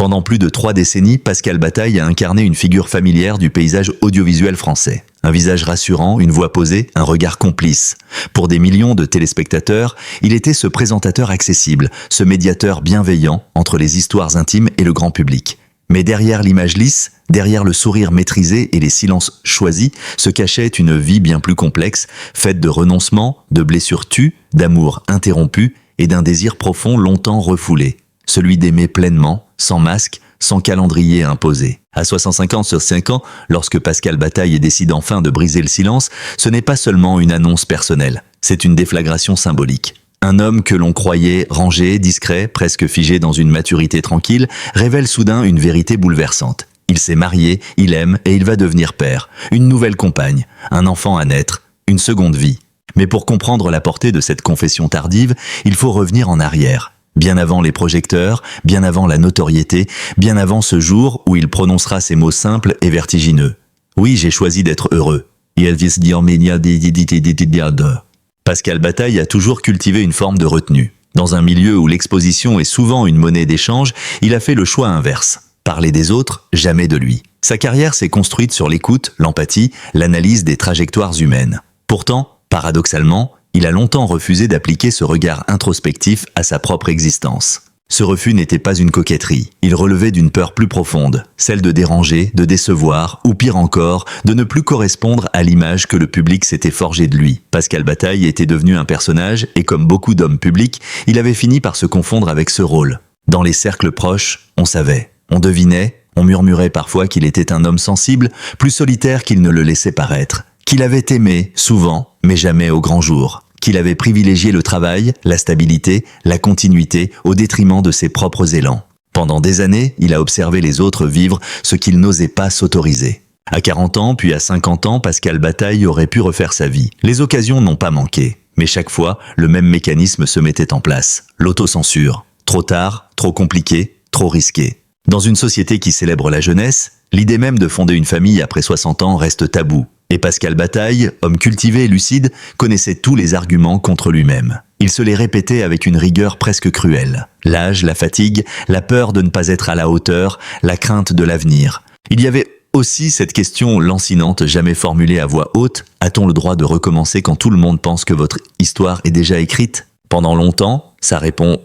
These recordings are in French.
Pendant plus de 3 décennies, Pascal Bataille a incarné une figure familière du paysage audiovisuel français. Un visage rassurant, une voix posée, un regard complice. Pour des millions de téléspectateurs, il était ce présentateur accessible, ce médiateur bienveillant entre les histoires intimes et le grand public. Mais derrière l'image lisse, derrière le sourire maîtrisé et les silences choisis, se cachait une vie bien plus complexe, faite de renoncements, de blessures tues, d'amour interrompu et d'un désir profond longtemps refoulé. Celui d'aimer pleinement, sans masque, sans calendrier imposé. À 65 ans sur 5 ans, lorsque Pascal Bataille décide enfin de briser le silence, ce n'est pas seulement une annonce personnelle, c'est une déflagration symbolique. Un homme que l'on croyait rangé, discret, presque figé dans une maturité tranquille, révèle soudain une vérité bouleversante. Il s'est marié, il aime et il va devenir père. Une nouvelle compagne, un enfant à naître, une seconde vie. Mais pour comprendre la portée de cette confession tardive, il faut revenir en arrière. Bien avant les projecteurs, bien avant la notoriété, bien avant ce jour où il prononcera ces mots simples et vertigineux. Oui, j'ai choisi d'être heureux. Pascal Bataille a toujours cultivé une forme de retenue. Dans un milieu où l'exposition est souvent une monnaie d'échange, il a fait le choix inverse. Parler des autres, jamais de lui. Sa carrière s'est construite sur l'écoute, l'empathie, l'analyse des trajectoires humaines. Pourtant, paradoxalement, il a longtemps refusé d'appliquer ce regard introspectif à sa propre existence. Ce refus n'était pas une coquetterie, il relevait d'une peur plus profonde, celle de déranger, de décevoir, ou pire encore, de ne plus correspondre à l'image que le public s'était forgé de lui. Pascal Bataille était devenu un personnage, et comme beaucoup d'hommes publics, il avait fini par se confondre avec ce rôle. Dans les cercles proches, on savait, on devinait, on murmurait parfois qu'il était un homme sensible, plus solitaire qu'il ne le laissait paraître, qu'il avait aimé, souvent, mais jamais au grand jour. Qu'il avait privilégié le travail, la stabilité, la continuité au détriment de ses propres élans. Pendant des années, il a observé les autres vivre ce qu'il n'osait pas s'autoriser. À 40 ans, puis à 50 ans, Pascal Bataille aurait pu refaire sa vie. Les occasions n'ont pas manqué. Mais chaque fois, le même mécanisme se mettait en place. L'autocensure. Trop tard, trop compliqué, trop risqué. Dans une société qui célèbre la jeunesse, l'idée même de fonder une famille après 60 ans reste tabou. Et Pascal Bataille, homme cultivé et lucide, connaissait tous les arguments contre lui-même. Il se les répétait avec une rigueur presque cruelle. L'âge, la fatigue, la peur de ne pas être à la hauteur, la crainte de l'avenir. Il y avait aussi cette question lancinante jamais formulée à voix haute. A-t-on le droit de recommencer quand tout le monde pense que votre histoire est déjà écrite ? Pendant longtemps, ça répond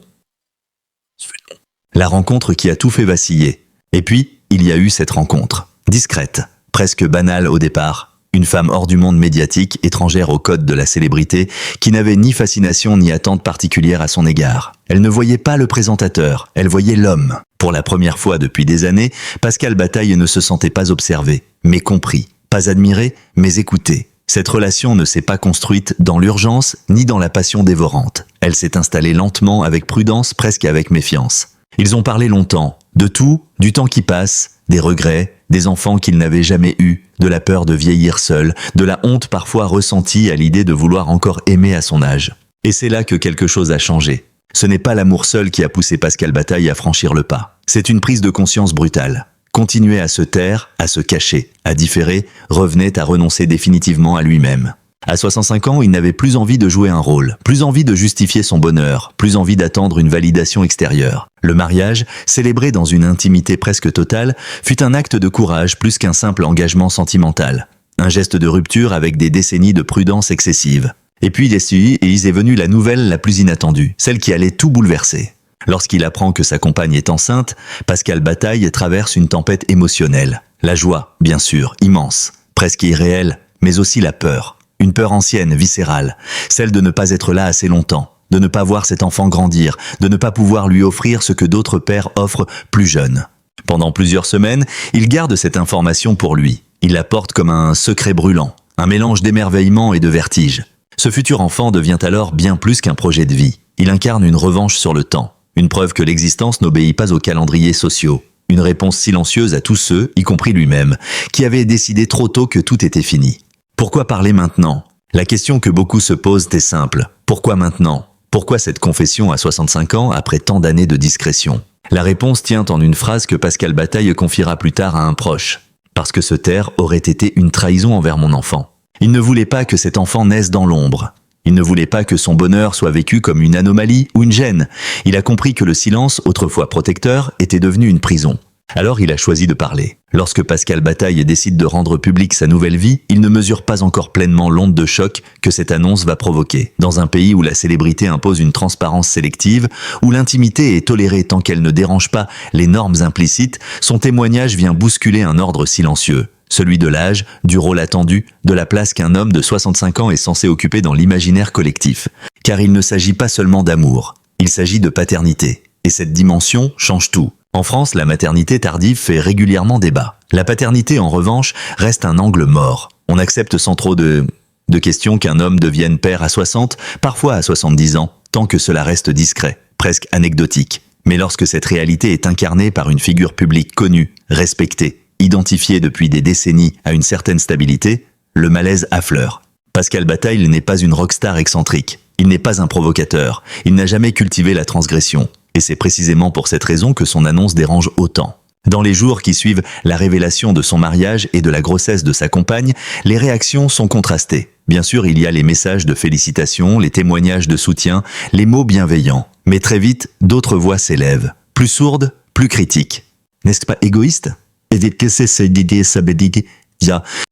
la rencontre qui a tout fait vaciller. Et puis, il y a eu cette rencontre. Discrète, presque banale au départ. Une femme hors du monde médiatique, étrangère au code de la célébrité, qui n'avait ni fascination ni attente particulière à son égard. Elle ne voyait pas le présentateur, elle voyait l'homme. Pour la première fois depuis des années, Pascal Bataille ne se sentait pas observé, mais compris. Pas admiré, mais écouté. Cette relation ne s'est pas construite dans l'urgence ni dans la passion dévorante. Elle s'est installée lentement, avec prudence, presque avec méfiance. Ils ont parlé longtemps, de tout, du temps qui passe, des regrets, des enfants qu'ils n'avaient jamais eus, de la peur de vieillir seul, de la honte parfois ressentie à l'idée de vouloir encore aimer à son âge. Et c'est là que quelque chose a changé. Ce n'est pas l'amour seul qui a poussé Pascal Bataille à franchir le pas. C'est une prise de conscience brutale. Continuer à se taire, à se cacher, à différer, revenait à renoncer définitivement à lui-même. À 65 ans, il n'avait plus envie de jouer un rôle, plus envie de justifier son bonheur, plus envie d'attendre une validation extérieure. Le mariage, célébré dans une intimité presque totale, fut un acte de courage plus qu'un simple engagement sentimental. Un geste de rupture avec des décennies de prudence excessive. Et puis il est venu la nouvelle la plus inattendue, celle qui allait tout bouleverser. Lorsqu'il apprend que sa compagne est enceinte, Pascal Bataille traverse une tempête émotionnelle. La joie, bien sûr, immense, presque irréelle, mais aussi la peur. Une peur ancienne, viscérale, celle de ne pas être là assez longtemps, de ne pas voir cet enfant grandir, de ne pas pouvoir lui offrir ce que d'autres pères offrent plus jeunes. Pendant plusieurs semaines, il garde cette information pour lui. Il la porte comme un secret brûlant, un mélange d'émerveillement et de vertige. Ce futur enfant devient alors bien plus qu'un projet de vie. Il incarne une revanche sur le temps, une preuve que l'existence n'obéit pas aux calendriers sociaux. Une réponse silencieuse à tous ceux, y compris lui-même, qui avaient décidé trop tôt que tout était fini. Pourquoi parler maintenant ? La question que beaucoup se posent est simple. Pourquoi maintenant ? Pourquoi cette confession à 65 ans après tant d'années de discrétion ? La réponse tient en une phrase que Pascal Bataille confiera plus tard à un proche. Parce que se taire aurait été une trahison envers mon enfant. Il ne voulait pas que cet enfant naisse dans l'ombre. Il ne voulait pas que son bonheur soit vécu comme une anomalie ou une gêne. Il a compris que le silence, autrefois protecteur, était devenu une prison. Alors il a choisi de parler. Lorsque Pascal Bataille décide de rendre publique sa nouvelle vie, il ne mesure pas encore pleinement l'onde de choc que cette annonce va provoquer. Dans un pays où la célébrité impose une transparence sélective, où l'intimité est tolérée tant qu'elle ne dérange pas les normes implicites, son témoignage vient bousculer un ordre silencieux. Celui de l'âge, du rôle attendu, de la place qu'un homme de 65 ans est censé occuper dans l'imaginaire collectif. Car il ne s'agit pas seulement d'amour, il s'agit de paternité. Et cette dimension change tout. En France, la maternité tardive fait régulièrement débat. La paternité, en revanche, reste un angle mort. On accepte sans trop de questions qu'un homme devienne père à 60, parfois à 70 ans, tant que cela reste discret, presque anecdotique. Mais lorsque cette réalité est incarnée par une figure publique connue, respectée, identifiée depuis des décennies à une certaine stabilité, le malaise affleure. Pascal Bataille n'est pas une rockstar excentrique. Il n'est pas un provocateur. Il n'a jamais cultivé la transgression. Et c'est précisément pour cette raison que son annonce dérange autant. Dans les jours qui suivent la révélation de son mariage et de la grossesse de sa compagne, les réactions sont contrastées. Bien sûr, il y a les messages de félicitations, les témoignages de soutien, les mots bienveillants. Mais très vite, d'autres voix s'élèvent. Plus sourdes, plus critiques. N'est-ce pas égoïste?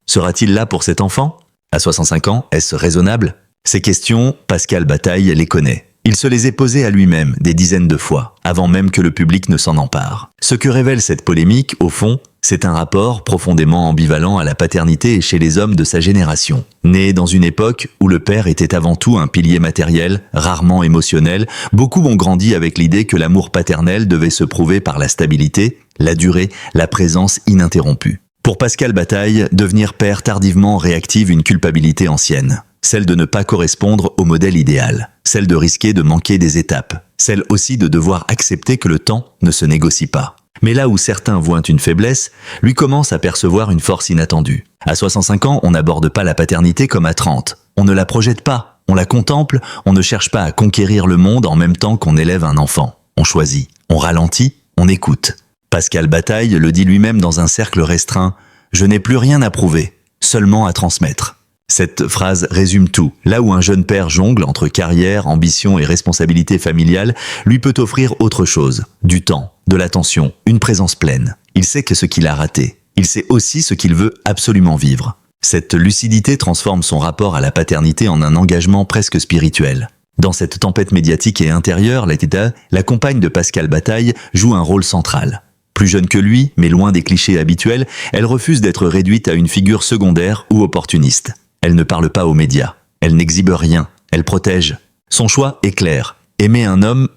Sera-t-il là pour cet enfant? À 65 ans, est-ce raisonnable? Ces questions, Pascal Bataille les connaît. Il se les est posées à lui-même des dizaines de fois, avant même que le public ne s'en empare. Ce que révèle cette polémique, au fond, c'est un rapport profondément ambivalent à la paternité chez les hommes de sa génération. Né dans une époque où le père était avant tout un pilier matériel, rarement émotionnel, beaucoup ont grandi avec l'idée que l'amour paternel devait se prouver par la stabilité, la durée, la présence ininterrompue. Pour Pascal Bataille, devenir père tardivement réactive une culpabilité ancienne. Celle de ne pas correspondre au modèle idéal, celle de risquer de manquer des étapes, celle aussi de devoir accepter que le temps ne se négocie pas. Mais là où certains voient une faiblesse, lui commence à percevoir une force inattendue. À 65 ans, on n'aborde pas la paternité comme à 30. On ne la projette pas, on la contemple, on ne cherche pas à conquérir le monde en même temps qu'on élève un enfant. On choisit, on ralentit, on écoute. Pascal Bataille le dit lui-même dans un cercle restreint « Je n'ai plus rien à prouver, seulement à transmettre ». Cette phrase résume tout. Là où un jeune père jongle entre carrière, ambition et responsabilité familiale, lui peut offrir autre chose. Du temps, de l'attention, une présence pleine. Il sait que ce qu'il a raté. Il sait aussi ce qu'il veut absolument vivre. Cette lucidité transforme son rapport à la paternité en un engagement presque spirituel. Dans cette tempête médiatique et intérieure, la compagne de Pascal Bataille joue un rôle central. Plus jeune que lui, mais loin des clichés habituels, elle refuse d'être réduite à une figure secondaire ou opportuniste. Elle ne parle pas aux médias. Elle n'exhibe rien. Elle protège. Son choix est clair. Aimer un homme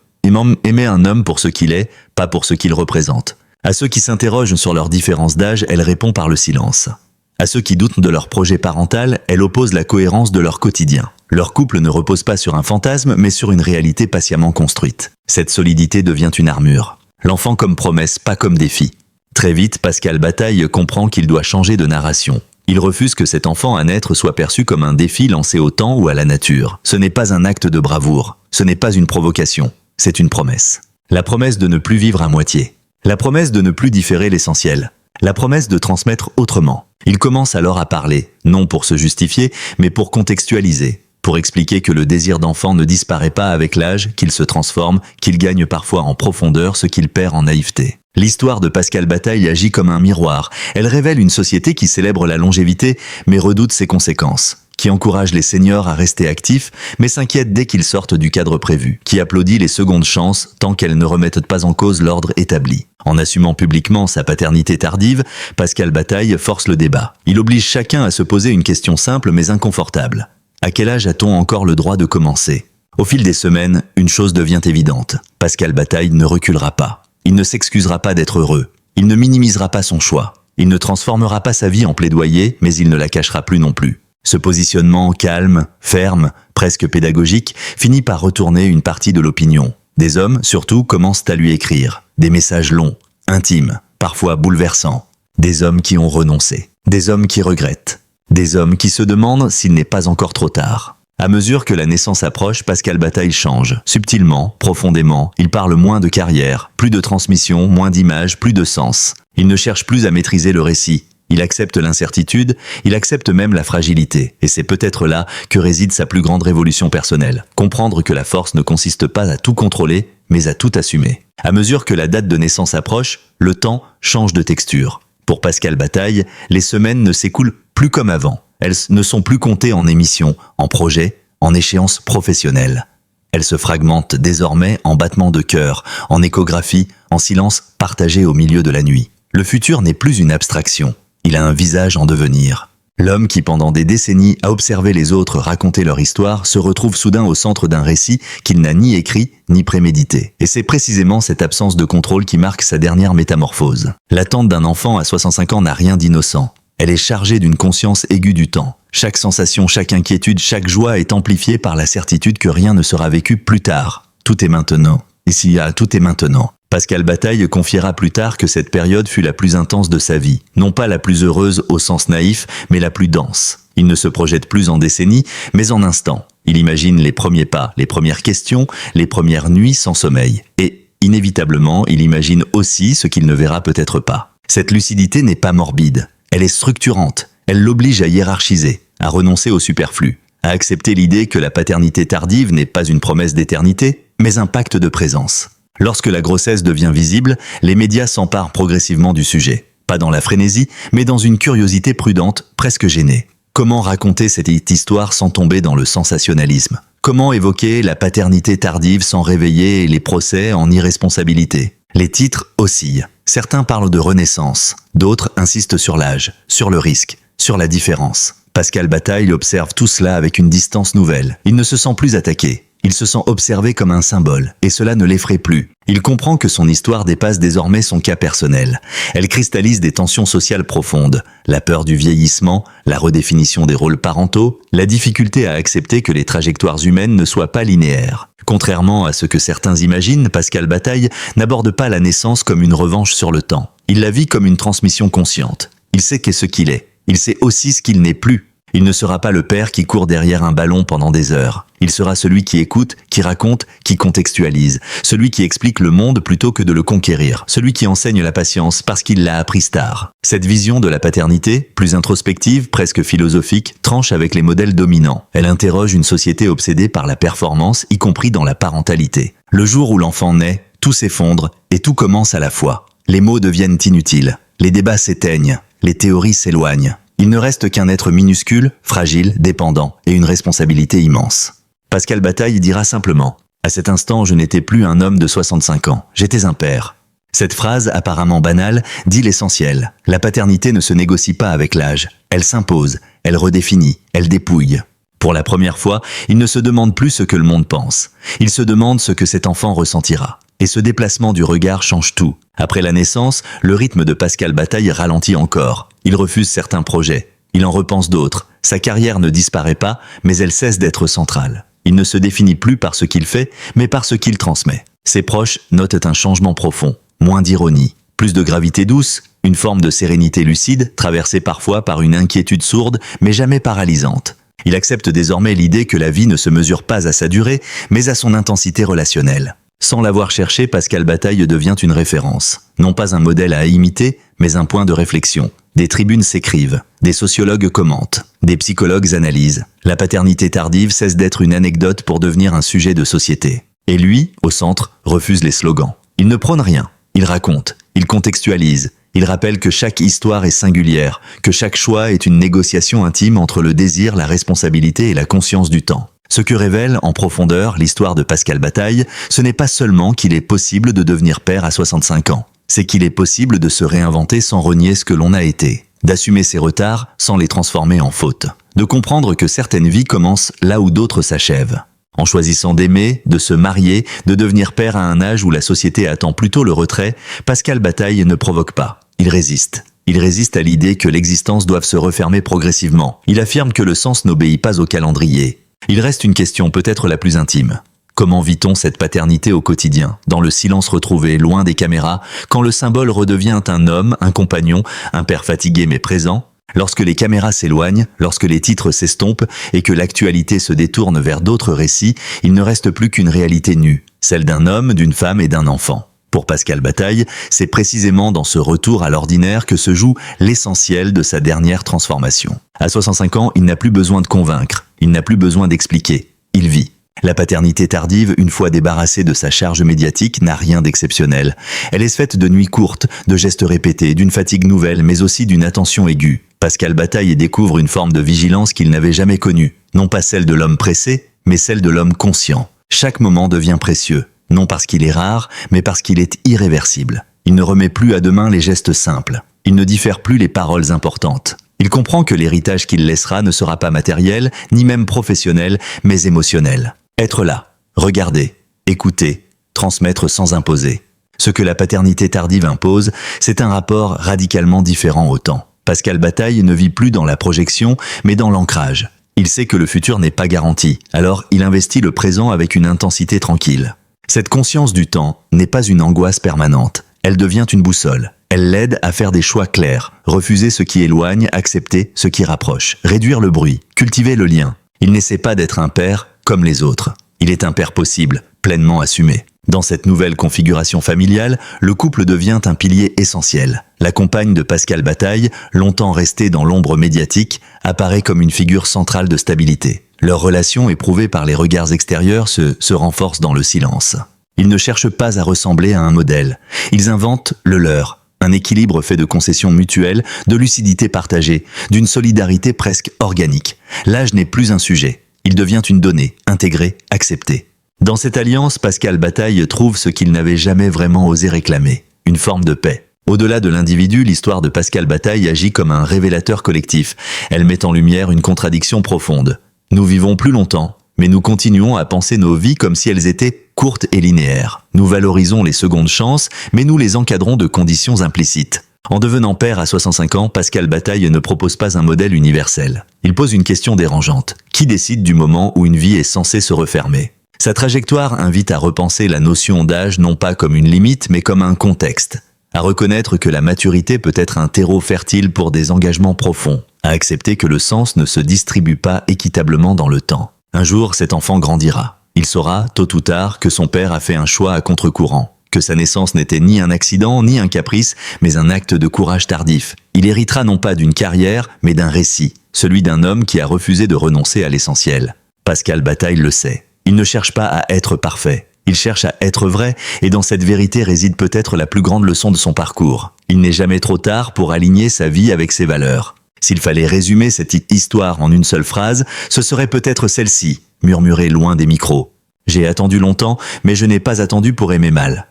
pour ce qu'il est, pas pour ce qu'il représente. À ceux qui s'interrogent sur leurs différences d'âge, elle répond par le silence. À ceux qui doutent de leur projet parental, elle oppose la cohérence de leur quotidien. Leur couple ne repose pas sur un fantasme, mais sur une réalité patiemment construite. Cette solidité devient une armure. L'enfant comme promesse, pas comme défi. Très vite, Pascal Bataille comprend qu'il doit changer de narration. Il refuse que cet enfant à naître soit perçu comme un défi lancé au temps ou à la nature. Ce n'est pas un acte de bravoure. Ce n'est pas une provocation. C'est une promesse. La promesse de ne plus vivre à moitié. La promesse de ne plus différer l'essentiel. La promesse de transmettre autrement. Il commence alors à parler, non pour se justifier, mais pour contextualiser. Pour expliquer que le désir d'enfant ne disparaît pas avec l'âge, qu'il se transforme, qu'il gagne parfois en profondeur ce qu'il perd en naïveté. L'histoire de Pascal Bataille agit comme un miroir. Elle révèle une société qui célèbre la longévité, mais redoute ses conséquences. Qui encourage les seniors à rester actifs, mais s'inquiète dès qu'ils sortent du cadre prévu. Qui applaudit les secondes chances, tant qu'elles ne remettent pas en cause l'ordre établi. En assumant publiquement sa paternité tardive, Pascal Bataille force le débat. Il oblige chacun à se poser une question simple mais inconfortable. À quel âge a-t-on encore le droit de commencer? Au fil des semaines, une chose devient évidente. Pascal Bataille ne reculera pas. Il ne s'excusera pas d'être heureux. Il ne minimisera pas son choix. Il ne transformera pas sa vie en plaidoyer, mais il ne la cachera plus non plus. Ce positionnement calme, ferme, presque pédagogique, finit par retourner une partie de l'opinion. Des hommes, surtout, commencent à lui écrire. Des messages longs, intimes, parfois bouleversants. Des hommes qui ont renoncé. Des hommes qui regrettent. Des hommes qui se demandent s'il n'est pas encore trop tard. À mesure que la naissance approche, Pascal Bataille change. Subtilement, profondément, il parle moins de carrière, plus de transmission, moins d'images, plus de sens. Il ne cherche plus à maîtriser le récit. Il accepte l'incertitude, il accepte même la fragilité. Et c'est peut-être là que réside sa plus grande révolution personnelle. Comprendre que la force ne consiste pas à tout contrôler, mais à tout assumer. À mesure que la date de naissance approche, le temps change de texture. Pour Pascal Bataille, les semaines ne s'écoulent plus comme avant. Elles ne sont plus comptées en émissions, en projets, en échéances professionnelles. Elles se fragmentent désormais en battements de cœur, en échographie, en silence partagé au milieu de la nuit. Le futur n'est plus une abstraction. Il a un visage en devenir. L'homme qui pendant des décennies a observé les autres raconter leur histoire se retrouve soudain au centre d'un récit qu'il n'a ni écrit ni prémédité. Et c'est précisément cette absence de contrôle qui marque sa dernière métamorphose. L'attente d'un enfant à 65 ans n'a rien d'innocent. Elle est chargée d'une conscience aiguë du temps. Chaque sensation, chaque inquiétude, chaque joie est amplifiée par la certitude que rien ne sera vécu plus tard. Tout est maintenant. Ici, tout est maintenant. Pascal Bataille confiera plus tard que cette période fut la plus intense de sa vie. Non pas la plus heureuse au sens naïf, mais la plus dense. Il ne se projette plus en décennies, mais en instants. Il imagine les premiers pas, les premières questions, les premières nuits sans sommeil. Et, inévitablement, il imagine aussi ce qu'il ne verra peut-être pas. Cette lucidité n'est pas morbide. Elle est structurante. Elle l'oblige à hiérarchiser, à renoncer au superflu, à accepter l'idée que la paternité tardive n'est pas une promesse d'éternité, mais un pacte de présence. Lorsque la grossesse devient visible, les médias s'emparent progressivement du sujet. Pas dans la frénésie, mais dans une curiosité prudente, presque gênée. Comment raconter cette histoire sans tomber dans le sensationnalisme? Comment évoquer la paternité tardive sans réveiller les procès en irresponsabilité? Les titres oscillent. Certains parlent de renaissance, d'autres insistent sur l'âge, sur le risque, sur la différence. Pascal Bataille observe tout cela avec une distance nouvelle. Il ne se sent plus attaqué. Il se sent observé comme un symbole, et cela ne l'effraie plus. Il comprend que son histoire dépasse désormais son cas personnel. Elle cristallise des tensions sociales profondes, la peur du vieillissement, la redéfinition des rôles parentaux, la difficulté à accepter que les trajectoires humaines ne soient pas linéaires. Contrairement à ce que certains imaginent, Pascal Bataille n'aborde pas la naissance comme une revanche sur le temps. Il la vit comme une transmission consciente. Il sait qu'est ce qu'il est. Il sait aussi ce qu'il n'est plus. Il ne sera pas le père qui court derrière un ballon pendant des heures. Il sera celui qui écoute, qui raconte, qui contextualise. Celui qui explique le monde plutôt que de le conquérir. Celui qui enseigne la patience parce qu'il l'a appris tard. Cette vision de la paternité, plus introspective, presque philosophique, tranche avec les modèles dominants. Elle interroge une société obsédée par la performance, y compris dans la parentalité. Le jour où l'enfant naît, tout s'effondre et tout commence à la fois. Les mots deviennent inutiles. Les débats s'éteignent. Les théories s'éloignent. Il ne reste qu'un être minuscule, fragile, dépendant et une responsabilité immense. Pascal Bataille dira simplement « À cet instant, je n'étais plus un homme de 65 ans, j'étais un père ». Cette phrase, apparemment banale, dit l'essentiel. La paternité ne se négocie pas avec l'âge. Elle s'impose, elle redéfinit, elle dépouille. Pour la première fois, il ne se demande plus ce que le monde pense. Il se demande ce que cet enfant ressentira. Et ce déplacement du regard change tout. Après la naissance, le rythme de Pascal Bataille ralentit encore. Il refuse certains projets. Il en repense d'autres. Sa carrière ne disparaît pas, mais elle cesse d'être centrale. Il ne se définit plus par ce qu'il fait, mais par ce qu'il transmet. Ses proches notent un changement profond, moins d'ironie, plus de gravité douce, une forme de sérénité lucide, traversée parfois par une inquiétude sourde, mais jamais paralysante. Il accepte désormais l'idée que la vie ne se mesure pas à sa durée, mais à son intensité relationnelle. Sans l'avoir cherché, Pascal Bataille devient une référence. Non pas un modèle à imiter, mais un point de réflexion. Des tribunes s'écrivent, des sociologues commentent, des psychologues analysent. La paternité tardive cesse d'être une anecdote pour devenir un sujet de société. Et lui, au centre, refuse les slogans. Il ne prône rien, il raconte, il contextualise. Il rappelle que chaque histoire est singulière, que chaque choix est une négociation intime entre le désir, la responsabilité et la conscience du temps. Ce que révèle en profondeur l'histoire de Pascal Bataille, ce n'est pas seulement qu'il est possible de devenir père à 65 ans. C'est qu'il est possible de se réinventer sans renier ce que l'on a été, d'assumer ses retards sans les transformer en fautes, de comprendre que certaines vies commencent là où d'autres s'achèvent. En choisissant d'aimer, de se marier, de devenir père à un âge où la société attend plutôt le retrait, Pascal Bataille ne provoque pas, il résiste. Il résiste à l'idée que l'existence doive se refermer progressivement. Il affirme que le sens n'obéit pas au calendrier. Il reste une question peut-être la plus intime. Comment vit-on cette paternité au quotidien, dans le silence retrouvé, loin des caméras, quand le symbole redevient un homme, un compagnon, un père fatigué mais présent? Lorsque les caméras s'éloignent, lorsque les titres s'estompent et que l'actualité se détourne vers d'autres récits, il ne reste plus qu'une réalité nue, celle d'un homme, d'une femme et d'un enfant. Pour Pascal Bataille, c'est précisément dans ce retour à l'ordinaire que se joue l'essentiel de sa dernière transformation. À 65 ans, il n'a plus besoin de convaincre, il n'a plus besoin d'expliquer, il vit. La paternité tardive, une fois débarrassée de sa charge médiatique, n'a rien d'exceptionnel. Elle est faite de nuits courtes, de gestes répétés, d'une fatigue nouvelle, mais aussi d'une attention aiguë. Pascal Bataille y découvre une forme de vigilance qu'il n'avait jamais connue. Non pas celle de l'homme pressé, mais celle de l'homme conscient. Chaque moment devient précieux. Non parce qu'il est rare, mais parce qu'il est irréversible. Il ne remet plus à demain les gestes simples. Il ne diffère plus les paroles importantes. Il comprend que l'héritage qu'il laissera ne sera pas matériel, ni même professionnel, mais émotionnel. Être là, regarder, écouter, transmettre sans imposer. Ce que la paternité tardive impose, c'est un rapport radicalement différent au temps. Pascal Bataille ne vit plus dans la projection, mais dans l'ancrage. Il sait que le futur n'est pas garanti, alors il investit le présent avec une intensité tranquille. Cette conscience du temps n'est pas une angoisse permanente. Elle devient une boussole. Elle l'aide à faire des choix clairs, refuser ce qui éloigne, accepter ce qui rapproche, réduire le bruit, cultiver le lien. Il n'essaie pas d'être un père comme les autres. Il est un père possible, pleinement assumé. Dans cette nouvelle configuration familiale, le couple devient un pilier essentiel. La compagne de Pascal Bataille, longtemps restée dans l'ombre médiatique, apparaît comme une figure centrale de stabilité. Leur relation, éprouvée par les regards extérieurs, se renforce dans le silence. Ils ne cherchent pas à ressembler à un modèle. Ils inventent le leur. Un équilibre fait de concessions mutuelles, de lucidité partagée, d'une solidarité presque organique. L'âge n'est plus un sujet. Il devient une donnée, intégrée, acceptée. Dans cette alliance, Pascal Bataille trouve ce qu'il n'avait jamais vraiment osé réclamer, une forme de paix. Au-delà de l'individu, l'histoire de Pascal Bataille agit comme un révélateur collectif. Elle met en lumière une contradiction profonde. Nous vivons plus longtemps, mais nous continuons à penser nos vies comme si elles étaient courtes et linéaires. Nous valorisons les secondes chances, mais nous les encadrons de conditions implicites. En devenant père à 65 ans, Pascal Bataille ne propose pas un modèle universel. Il pose une question dérangeante. Qui décide du moment où une vie est censée se refermer ? Sa trajectoire invite à repenser la notion d'âge non pas comme une limite, mais comme un contexte. À reconnaître que la maturité peut être un terreau fertile pour des engagements profonds. À accepter que le sens ne se distribue pas équitablement dans le temps. Un jour, cet enfant grandira. Il saura, tôt ou tard, que son père a fait un choix à contre-courant. Que sa naissance n'était ni un accident, ni un caprice, mais un acte de courage tardif. Il héritera non pas d'une carrière, mais d'un récit. Celui d'un homme qui a refusé de renoncer à l'essentiel. Pascal Bataille le sait. Il ne cherche pas à être parfait. Il cherche à être vrai, et dans cette vérité réside peut-être la plus grande leçon de son parcours. Il n'est jamais trop tard pour aligner sa vie avec ses valeurs. S'il fallait résumer cette histoire en une seule phrase, ce serait peut-être celle-ci, murmurée loin des micros. J'ai attendu longtemps, mais je n'ai pas attendu pour aimer mal.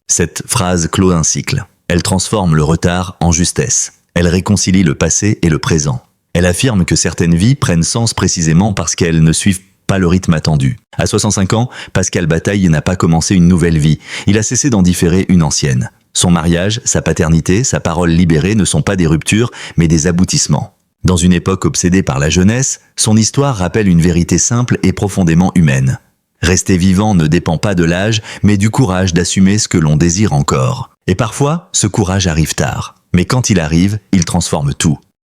Cette phrase clôt un cycle. Elle transforme le retard en justesse. Elle réconcilie le passé et le présent. Elle affirme que certaines vies prennent sens précisément parce qu'elles ne suivent pas le rythme attendu. À 65 ans, Pascal Bataille n'a pas commencé une nouvelle vie. Il a cessé d'en différer une ancienne. Son mariage, sa paternité, sa parole libérée ne sont pas des ruptures, mais des aboutissements. Dans une époque obsédée par la jeunesse, son histoire rappelle une vérité simple et profondément humaine. Rester vivant ne dépend pas de l'âge, mais du courage d'assumer ce que l'on désire encore. Et parfois, ce courage arrive tard. Mais quand il arrive, il transforme tout.